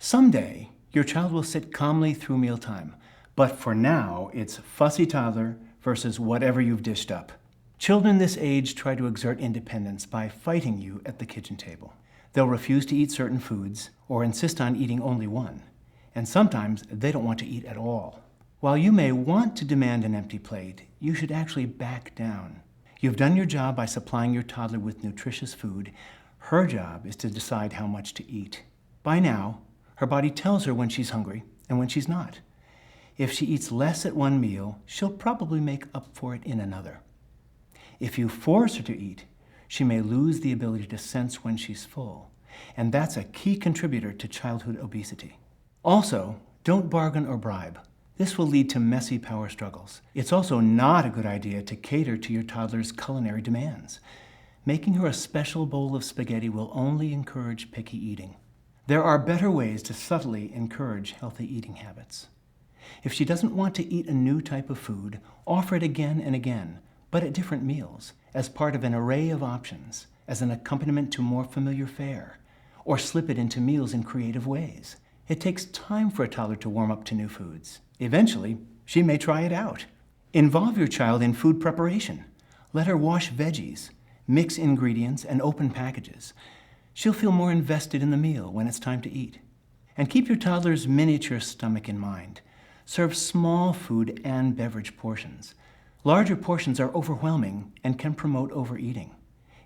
Someday, your child will sit calmly through mealtime, but for now, it's fussy toddler versus whatever you've dished up. Children this age try to exert independence by fighting you at the kitchen table. They'll refuse to eat certain foods or insist on eating only one, and sometimes they don't want to eat at all. While you may want to demand an empty plate, you should actually back down. You've done your job by supplying your toddler with nutritious food. Her job is to decide how much to eat. By now, her body tells her when she's hungry and when she's not. If she eats less at one meal, she'll probably make up for it in another. If you force her to eat, she may lose the ability to sense when she's full, and that's a key contributor to childhood obesity. Also, don't bargain or bribe. This will lead to messy power struggles. It's also not a good idea to cater to your toddler's culinary demands. Making her a special bowl of spaghetti will only encourage picky eating. There are better ways to subtly encourage healthy eating habits. If she doesn't want to eat a new type of food, offer it again and again, but at different meals, as part of an array of options, as an accompaniment to more familiar fare, or slip it into meals in creative ways. It takes time for a toddler to warm up to new foods. Eventually, she may try it out. Involve your child in food preparation. Let her wash veggies, mix ingredients, and open packages. She'll feel more invested in the meal when it's time to eat. And keep your toddler's miniature stomach in mind. Serve small food and beverage portions. Larger portions are overwhelming and can promote overeating.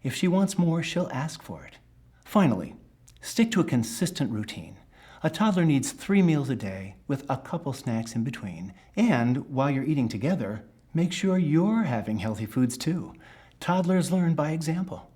If she wants more, she'll ask for it. Finally, stick to a consistent routine. A toddler needs 3 meals a day with a couple snacks in between. And while you're eating together, make sure you're having healthy foods too. Toddlers learn by example.